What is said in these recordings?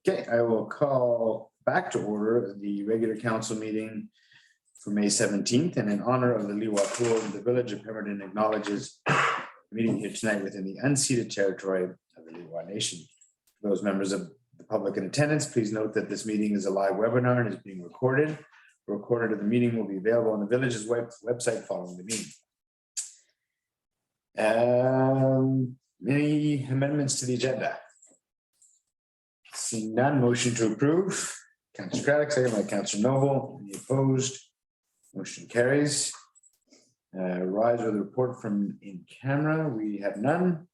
Okay, I will call back to order the regular council meeting for May 17th, and in honor of the Lewa Pool, the Village of Pemberton acknowledges the meeting here tonight within the unceded territory of the Lewa Nation. For those members of the public in attendance, please note that this meeting is a live webinar and is being recorded. A recording of the meeting will be available on the village's website following the meeting. Any amendments to the agenda? Seeing none, motion to approve. Councillor Craddock, second by Councillor Noble. Any opposed? Motion carries. Rise with a report from in camera. We have none.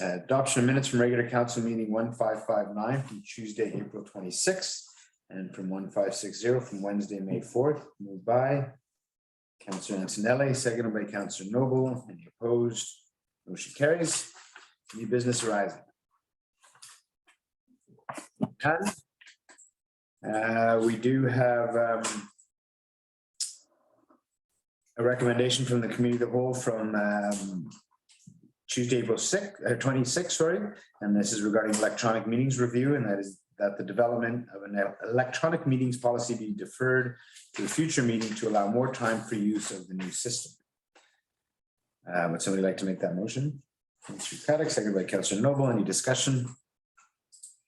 Adoption of minutes from regular council meeting 1559 from Tuesday, April 26th, and from 1560 from Wednesday, May 4th. Moved by Councillor Antonelli, seconded by Councillor Noble. Any opposed? Motion carries. New business arising. None. We do have a recommendation from the committee of the whole from Tuesday, April 26th, sorry, and this is regarding electronic meetings review, and that is that the development of an electronic meetings policy be deferred to a future meeting to allow more time for use of the new system. Would somebody like to make that motion? Councillor Craddock, seconded by Councillor Noble. Any discussion?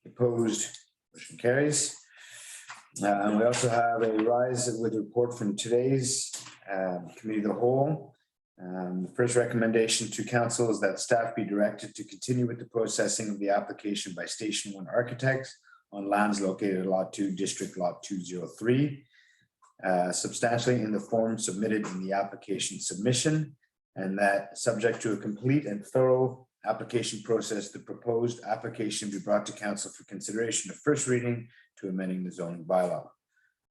Opposed? Motion carries. And we also have a rise with a report from today's committee of the whole. The first recommendation to council is that staff be directed to continue with the processing of the application by Station 1 Architects on lands located at Lot 2, District Lot 203, substantially in the form submitted in the application submission, and that subject to a complete and thorough application process, the proposed application be brought to council for consideration of first reading to amending the zoning bylaw.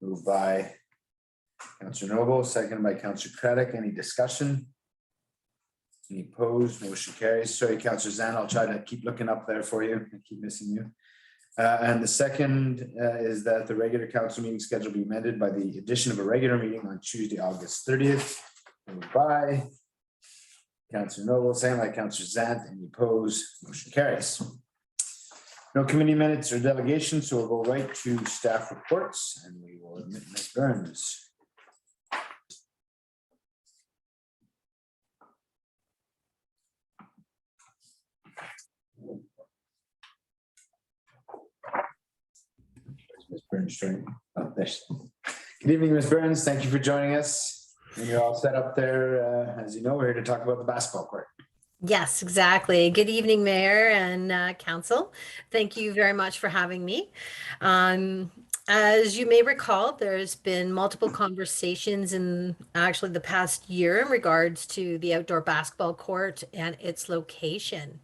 Moved by Councillor Noble, seconded by Councillor Craddock. Any discussion? Any opposed? Motion carries. Sorry, Councillor Zan, I'll try to keep looking up there for you. I keep missing you. And the second is that the regular council meeting schedule be amended by the addition of a regular meeting on Tuesday, August 30th. Moved by Councillor Noble, seconded by Councillor Zant. Any opposed? Motion carries. No committee minutes or delegations, so we'll go right to staff reports, and we will admit Ms. Burns. Ms. Burns joining. Oh, there's. Good evening, Ms. Burns. Thank you for joining us. And you're all set up there. As you know, we're here to talk about the basketball court. Yes, exactly. Good evening, Mayor and Council. Thank you very much for having me. As you may recall, there's been multiple conversations in actually the past year in regards to the outdoor basketball court and its location.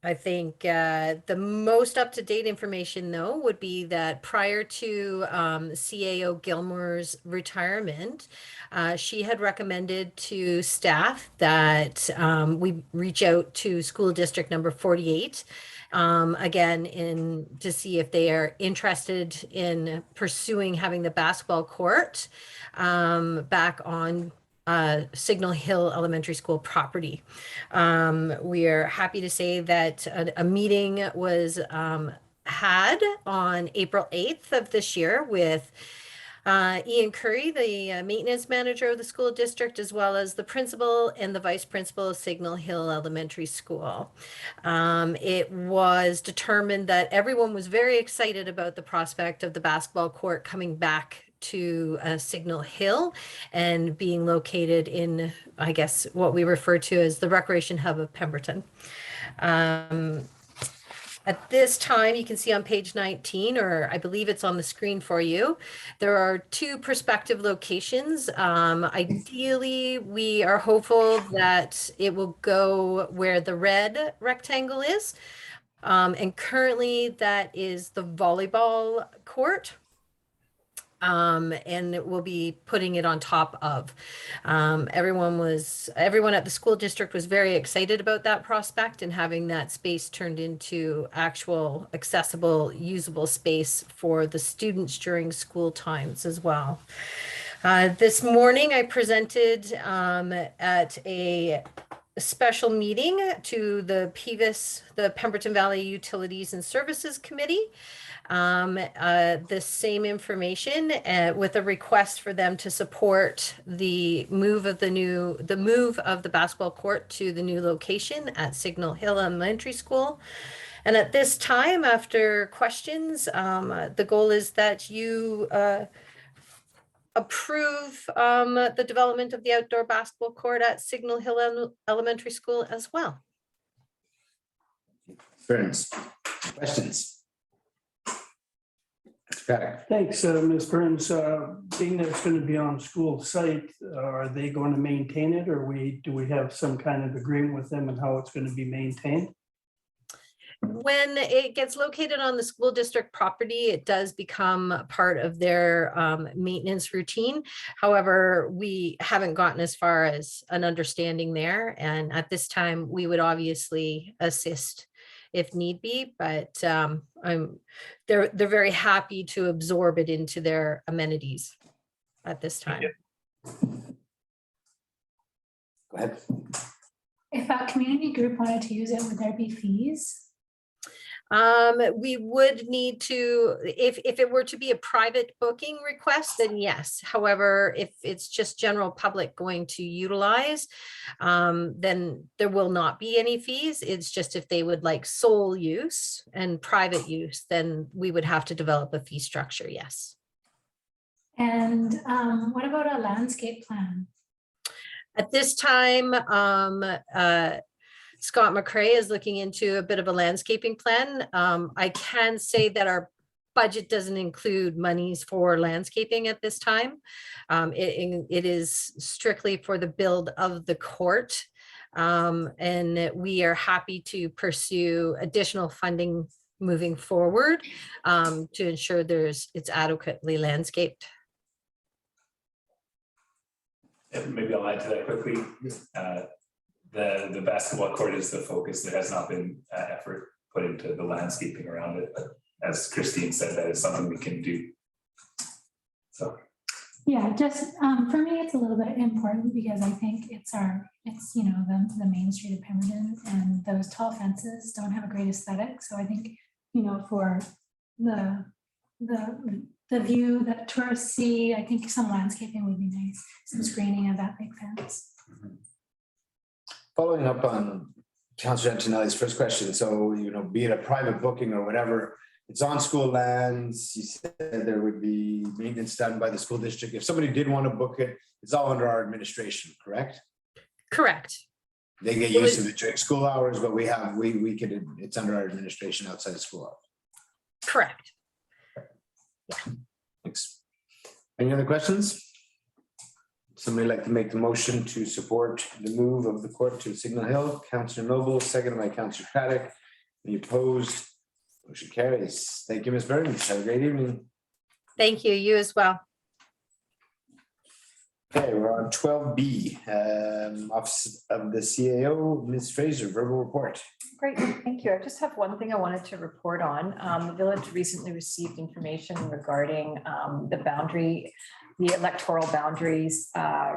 I think the most up-to-date information, though, would be that prior to CAO Gilmore's retirement, she had recommended to staff that we reach out to school district number 48 again to see if they are interested in pursuing having the basketball court back on Signal Hill Elementary School property. We are happy to say that a meeting was had on April 8th of this year with Ian Curry, the maintenance manager of the school district, as well as the principal and the vice principal of Signal Hill Elementary School. It was determined that everyone was very excited about the prospect of the basketball court coming back to Signal Hill and being located in, I guess, what we refer to as the recreation hub of Pemberton. At this time, you can see on page 19, or I believe it's on the screen for you, there are two prospective locations. Ideally, we are hopeful that it will go where the red rectangle is. And currently that is the volleyball court. And we'll be putting it on top of. Everyone at the school district was very excited about that prospect and having that space turned into actual accessible, usable space for the students during school times as well. This morning I presented at a special meeting to the PVIS, the Pemberton Valley Utilities and Services Committee. The same information with a request for them to support the move of the basketball court to the new location at Signal Hill Elementary School. And at this time, after questions, the goal is that you approve the development of the outdoor basketball court at Signal Hill Elementary School as well. Burns, questions? Thanks, Ms. Burns. Being that it's going to be on school site, are they going to maintain it, or do we have some kind of agreement with them on how it's going to be maintained? When it gets located on the school district property, it does become part of their maintenance routine. However, we haven't gotten as far as an understanding there. And at this time, we would obviously assist if need be, but they're very happy to absorb it into their amenities at this time. Go ahead. If a community group wanted to use it, would there be fees? We would need to, if it were to be a private booking request, then yes. However, if it's just general public going to utilize, then there will not be any fees. It's just if they would like sole use and private use, then we would have to develop a fee structure, yes. And what about a landscape plan? At this time, Scott McCrae is looking into a bit of a landscaping plan. I can say that our budget doesn't include monies for landscaping at this time. It is strictly for the build of the court. And we are happy to pursue additional funding moving forward to ensure it's adequately landscaped. And maybe I'll add to that quickly. The basketball court is the focus. There has not been effort put into the landscaping around it, but as Christine said, that is something we can do. So Yeah, just for me, it's a little bit important because I think it's the main street of Pemberton, and those tall fences don't have a great aesthetic. So I think, for the view that tourists see, I think some landscaping would be nice, some screening of that big fence. Following up on Councillor Antonelli's first question, so, be it a private booking or whatever, it's on school lands. You said there would be maintenance done by the school district. If somebody did want to book it, it's all under our administration, correct? Correct. They get used to it during school hours, but it's under our administration outside of school hours. Correct. Thanks. Any other questions? Somebody like to make the motion to support the move of the court to Signal Hill? Councillor Noble, seconded by Councillor Craddock. Any opposed? Motion carries. Thank you, Ms. Burns. Have a great evening. Thank you. You as well. Okay, we're on 12B, Office of the CAO, Ms. Fraser, verbal report. Great, thank you. I just have one thing I wanted to report on. The village recently received information regarding the electoral boundaries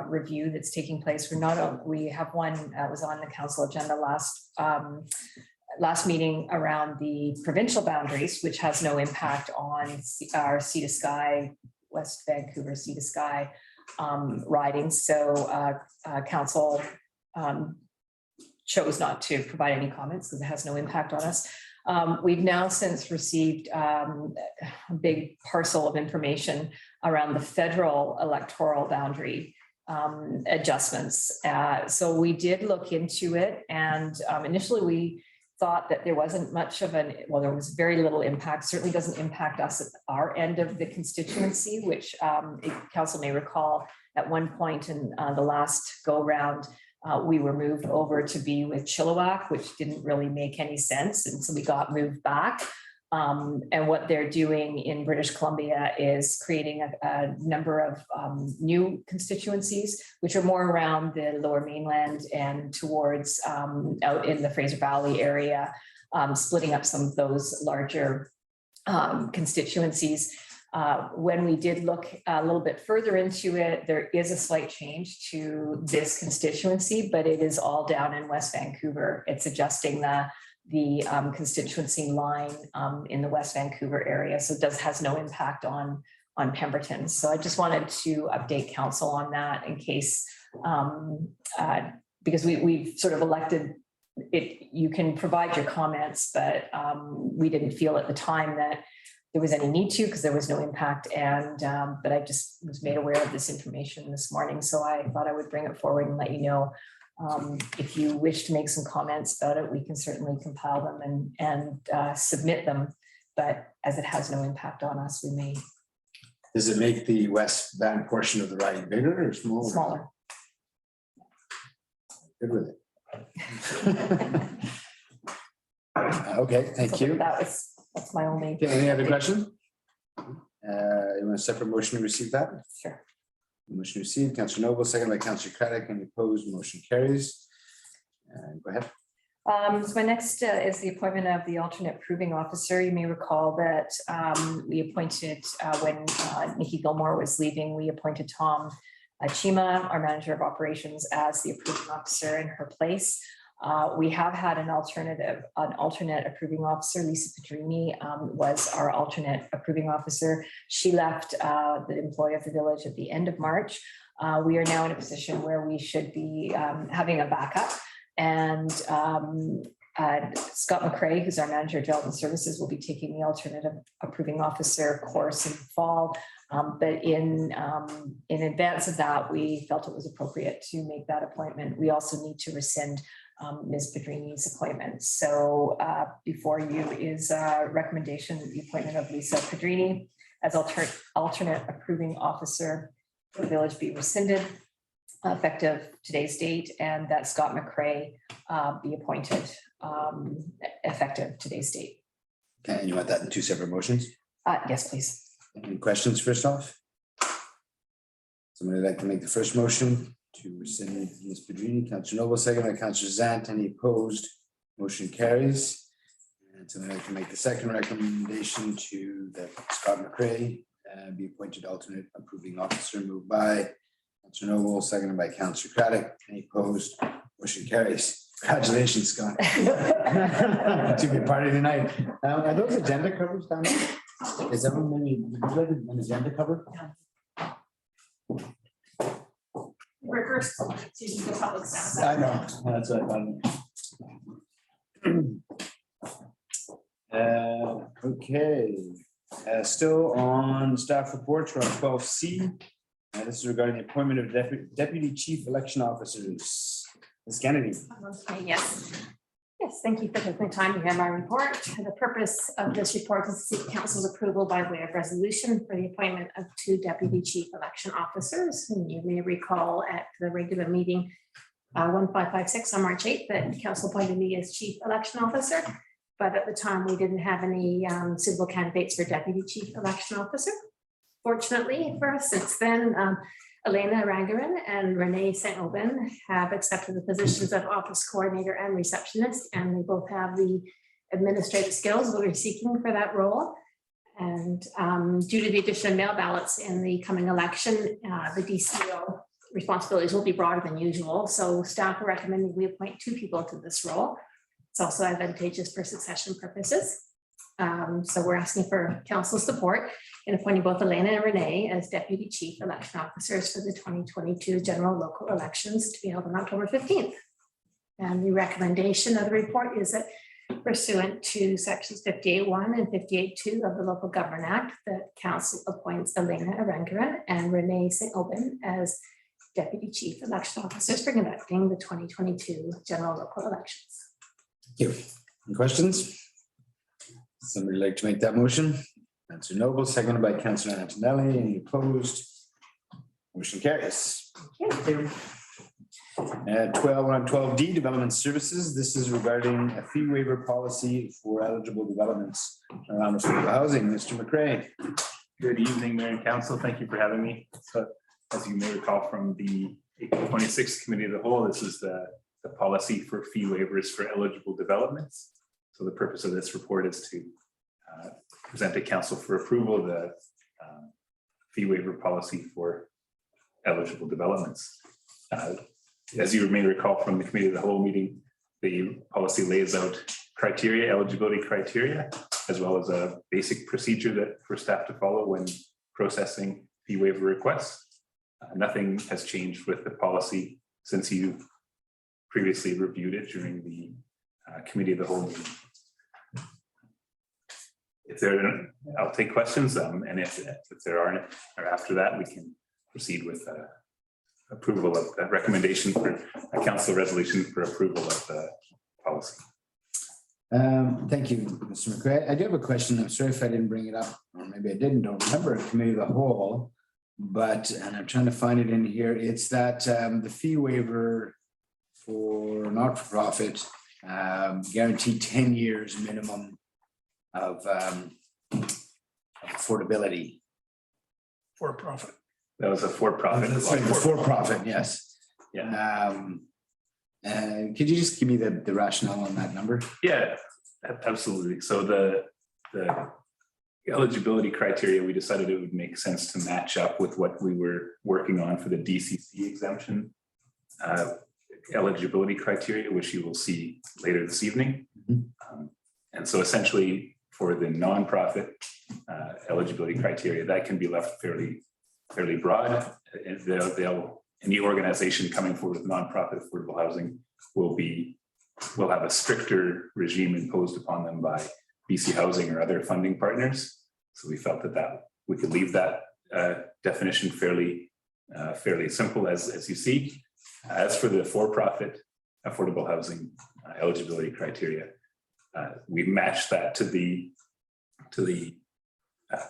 review that's taking place. We have one that was on the council agenda last meeting around the provincial boundaries, which has no impact on our Sea to Sky, West Vancouver Sea to Sky ridings. So council chose not to provide any comments because it has no impact on us. We've now since received a big parcel of information around the federal electoral boundary adjustments. So we did look into it, and initially we thought that there wasn't much of there was very little impact. Certainly doesn't impact us at our end of the constituency, which council may recall at one point in the last go round, we were moved over to be with Chilliwack, which didn't really make any sense. And so we got moved back. And what they're doing in British Columbia is creating a number of new constituencies, which are more around the Lower Mainland and towards out in the Fraser Valley area, splitting up some of those larger constituencies. When we did look a little bit further into it, there is a slight change to this constituency, but it is all down in West Vancouver. It's adjusting the constituency line in the West Vancouver area. So it has no impact on Pemberton. So I just wanted to update council on that in case, because we've sort of elected it, you can provide your comments, but we didn't feel at the time that there was any need to, because there was no impact. And but I just was made aware of this information this morning. So I thought I would bring it forward and let you know. If you wish to make some comments about it, we can certainly compile them and submit them. But as it has no impact on us, we may. Does it make the West Van portion of the riding bigger or smaller? Smaller. Good with it. Okay, thank you. That's my only. Okay, any other questions? You want a separate motion to receive that? Sure. Motion received, Councillor Noble, second by Councillor Craddock, any opposed, motion carries. Go ahead. So my next is the appointment of the alternate approving officer. You may recall that we appointed when Nikki Gilmore was leaving, we appointed Tom Chima, our manager of operations, as the approving officer in her place. We have had an alternate approving officer. Lisa Pedrini was our alternate approving officer. She left the employee of the village at the end of March. We are now in a position where we should be having a backup. And Scott McCrae, who's our manager of development services, will be taking the alternative approving officer course in the fall. But in advance of that, we felt it was appropriate to make that appointment. We also need to rescind Ms. Pedrini's appointment. So before you is a recommendation that the appointment of Lisa Pedrini as alternate approving officer for the village be rescinded effective today's date, and that Scott McCrae be appointed effective today's date. Okay, and you want that in two separate motions? Yes, please. Any questions first off? Somebody like to make the first motion to rescind Ms. Pedrini? Councillor Noble, second by Councillor Zant. Any opposed? Motion carries. And somebody like to make the second recommendation to that Scott McCrae be appointed alternate approving officer, moved by Councillor Noble, seconded by Councillor Craddock. Any opposed? Motion carries. Congratulations, Scott. To be part of the night. Are those agenda covers down there? Is everyone maybe an agenda cover? Reverse, so you can public sound. I know, that's what I thought. Okay, still on staff reports, we're on 12C. This is regarding the appointment of deputy chief election officers. Ms. Kennedy. Okay, yes. Yes, thank you for taking the time to hear my report. The purpose of this report is to seek council's approval by way of resolution for the appointment of 2 deputy chief election officers. And you may recall at the regular meeting 1556 on March 8th that council appointed me as chief election officer. But at the time, we didn't have any suitable candidates for deputy chief election officer. Fortunately for us, since then, Elena Rangarin and Renee St. Aubin have accepted the positions of office coordinator and receptionist, and they both have the administrative skills that we're seeking for that role. And due to the addition of mail ballots in the coming election, the DCO responsibilities will be broader than usual. So staff are recommending we appoint 2 people to this role. It's also advantageous for succession purposes. So we're asking for council support in appointing both Elena and Renee as deputy chief election officers for the 2022 general local elections to be held on October 15th. And the recommendation of the report is that pursuant to sections 58.1 and 58.2 of the Local Government Act, that council appoints Elena Arangaran and Renee St. Aubin as deputy chief election officers for conducting the 2022 general local elections. Thank you. Any questions? Somebody like to make that motion? Councillor Noble, seconded by Councillor Antonelli. Any opposed? Motion carries. Thank you. 12 on 12D, development services. This is regarding a fee waiver policy for eligible developments around affordable housing. Mr. McCrae. Good evening, Mayor and Council. Thank you for having me. So as you may recall from the April 26th Committee of the Whole, this is the policy for fee waivers for eligible developments. So the purpose of this report is to present to Council for approval the fee waiver policy for eligible developments. As you may recall from the committee of the whole meeting, the policy lays out criteria, eligibility criteria, as well as a basic procedure that for staff to follow when processing fee waiver requests. Nothing has changed with the policy since you previously reviewed it during the committee of the whole meeting. If there, I'll take questions, and if there aren't, or after that, we can proceed with approval of the recommendation for a council resolution for approval of the policy. Thank you, Mr. McRae. I do have a question. I'm sorry if I didn't bring it up, or maybe I didn't, don't remember, committee of the whole. But, and I'm trying to find it in here, it's that the fee waiver for not-for-profit guaranteed 10 years minimum of affordability. For profit. That was a for-profit. Sorry, the for-profit, yes. Yeah. And could you just give me the rationale on that number? Yeah, absolutely. So the eligibility criteria, we decided it would make sense to match up with what we were working on for the DCC exemption eligibility criteria, which you will see later this evening. And so essentially for the nonprofit eligibility criteria, that can be left fairly broad. And any organization coming forward with nonprofit affordable housing will have a stricter regime imposed upon them by BC Housing or other funding partners. So we felt that we could leave that definition fairly simple as you see. As for the for-profit affordable housing eligibility criteria, we matched that to the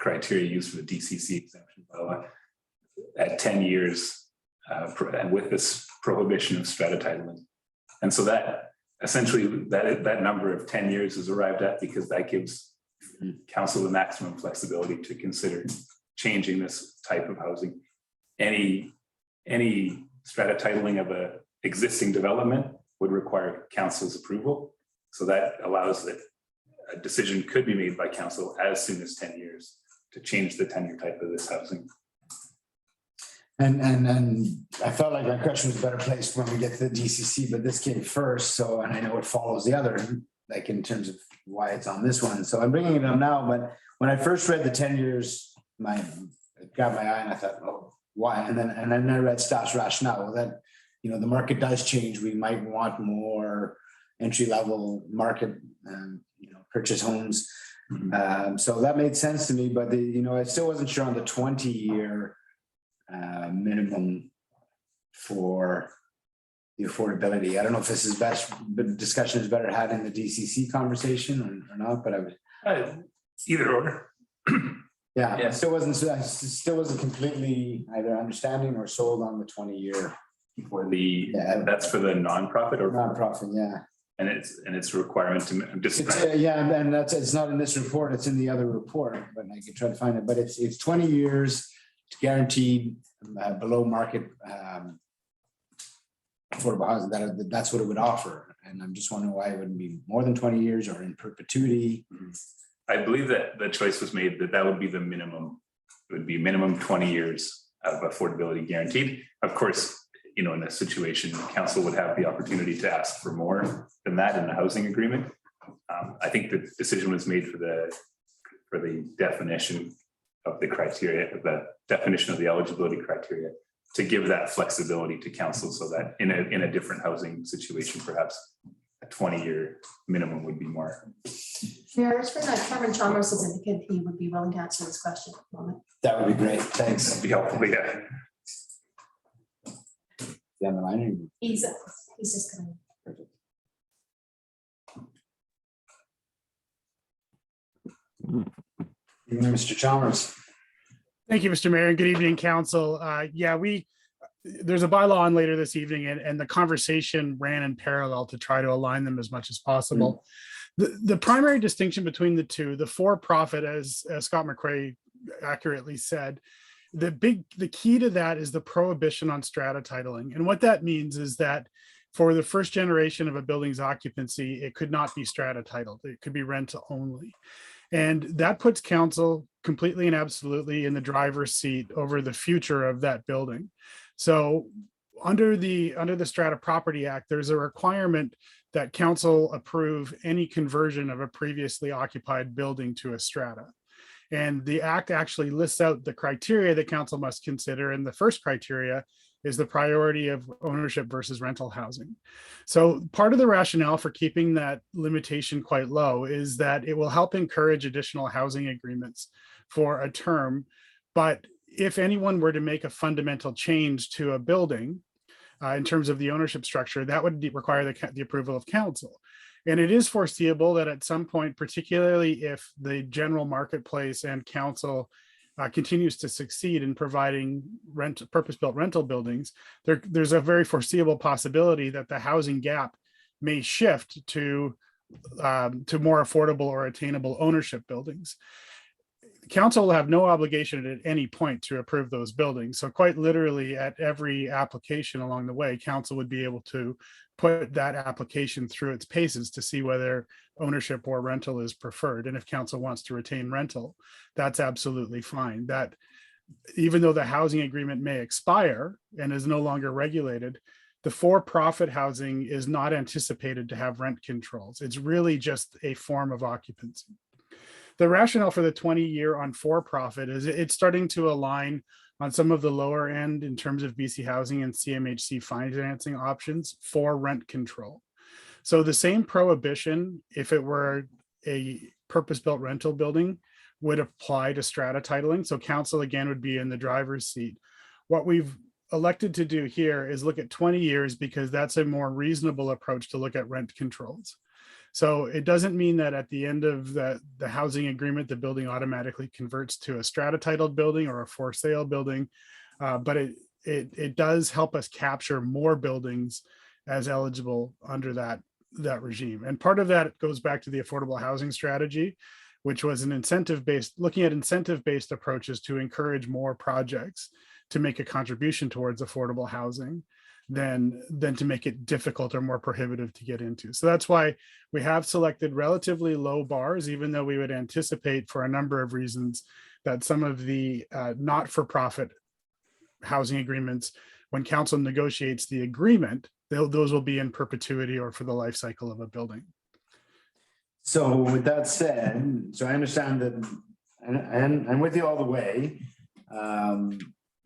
criteria used for the DCC exemption bylaw at 10 years and with this prohibition of strata titling. And so that essentially that number of 10 years is arrived at because that gives council the maximum flexibility to consider changing this type of housing. Any strata titling of a existing development would require council's approval. So that allows that a decision could be made by council as soon as 10 years to change the tenure type of this housing. And I felt like my question was better placed when we get to the DCC, but this came first. So, and I know it follows the other, like in terms of why it's on this one. So I'm bringing it up now, but when I first read the 10 years, it got my eye and I thought, oh, why? And then I read staff's rationale that, you know, the market does change. We might want more entry level market, purchase homes. So that made sense to me, but I still wasn't sure on the 20-year minimum for the affordability. I don't know if this is best, but discussion is better had in the DCC conversation or not, but I would. Either or. Yeah, Yeah. I still wasn't completely either understanding or sold on the 20-year For that's for the nonprofit or nonprofit. Yeah. and it's a requirement to And it's not in this report, it's in the other report, but I can try to find it, but it's 20 years guaranteed below market affordable housing. That's what it would offer. And I'm just wondering why it wouldn't be more than 20 years or in perpetuity. I believe that the choice was made that would be the minimum. It would be minimum 20 years of affordability guaranteed. Of course, in a situation, council would have the opportunity to ask for more than that in the housing agreement. I think the decision was made for the definition of the criteria, the definition of the eligibility criteria, to give that flexibility to council so that in a different housing situation, perhaps a 20-year minimum would be more. Mayor Richmond, Cameron Chalmers has indicated he would be willing to answer this question at the moment. That would be great. Thanks. That'd be helpful, yeah. Down the line. He's just going Mr. Chalmers. Thank you, Mr. Mayor, and good evening, council. There's a bylaw on later this evening, and the conversation ran in parallel to try to align them as much as possible. The primary distinction between the two, the for-profit, as Scott McRae accurately said, the key to that is the prohibition on strata titling. And what that means is that for the first generation of a building's occupancy, it could not be strata titled. It could be rent only. And that puts council completely and absolutely in the driver's seat over the future of that building. So under the Strata Property Act, there's a requirement that council approve any conversion of a previously occupied building to a strata. And the act actually lists out the criteria that council must consider. And the first criteria is the priority of ownership versus rental housing. So part of the rationale for keeping that limitation quite low is that it will help encourage additional housing agreements for a term. But if anyone were to make a fundamental change to a building in terms of the ownership structure, that would require the approval of council. And it is foreseeable that at some point, particularly if the general marketplace and council continues to succeed in providing purpose-built rental buildings, there's a very foreseeable possibility that the housing gap may shift to more affordable or attainable ownership buildings. Council will have no obligation at any point to approve those buildings. So quite literally at every application along the way, council would be able to put that application through its paces to see whether ownership or rental is preferred. And if council wants to retain rental, that's absolutely fine. That even though the housing agreement may expire and is no longer regulated, the for-profit housing is not anticipated to have rent controls. It's really just a form of occupancy. The rationale for the 20-year on for-profit is it's starting to align on some of the lower end in terms of BC Housing and CMHC financing options for rent control. So the same prohibition, if it were a purpose-built rental building, would apply to strata titling. So council again would be in the driver's seat. What we've elected to do here is look at 20 years because that's a more reasonable approach to look at rent controls. So it doesn't mean that at the end of the housing agreement, the building automatically converts to a strata titled building or a for sale building, but it does help us capture more buildings as eligible under that regime. And part of that goes back to the affordable housing strategy, which was looking at incentive-based approaches to encourage more projects to make a contribution towards affordable housing than to make it difficult or more prohibitive to get into. So that's why we have selected relatively low bars, even though we would anticipate for a number of reasons that some of the not-for-profit housing agreements, when council negotiates the agreement, those will be in perpetuity or for the life cycle of a building. So with that said, so I understand that, and I'm with you all the way.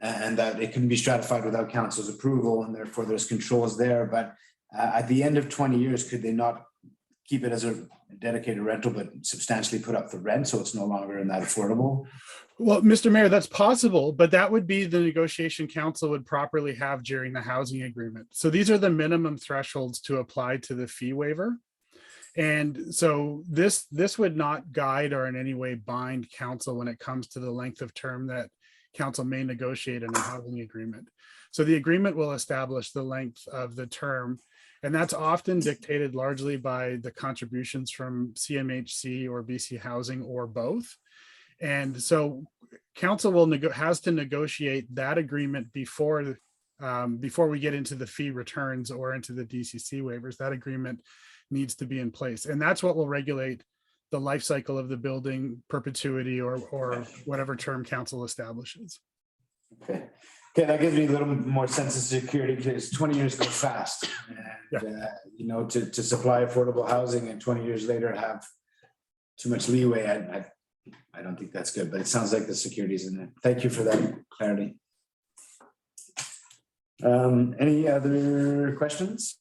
And that it can be stratified without council's approval, and therefore there's controls there. But at the end of 20 years, could they not keep it as a dedicated rental, but substantially put up the rent so it's no longer in that affordable? Well, Mr. Mayor, that's possible, but that would be the negotiation council would properly have during the housing agreement. So these are the minimum thresholds to apply to the fee waiver. And so this would not guide or in any way bind council when it comes to the length of term that council may negotiate in a housing agreement. So the agreement will establish the length of the term, and that's often dictated largely by the contributions from CMHC or BC Housing or both. And so council has to negotiate that agreement before we get into the fee returns or into the DCC waivers. That agreement needs to be in place, and that's what will regulate the life cycle of the building, perpetuity, or whatever term council establishes. Okay, that gives me a little more sense of security because 20 years go fast. And, to supply affordable housing and 20 years later have too much leeway, I don't think that's good, but it sounds like the security is in there. Thank you for that clarity. Any other questions?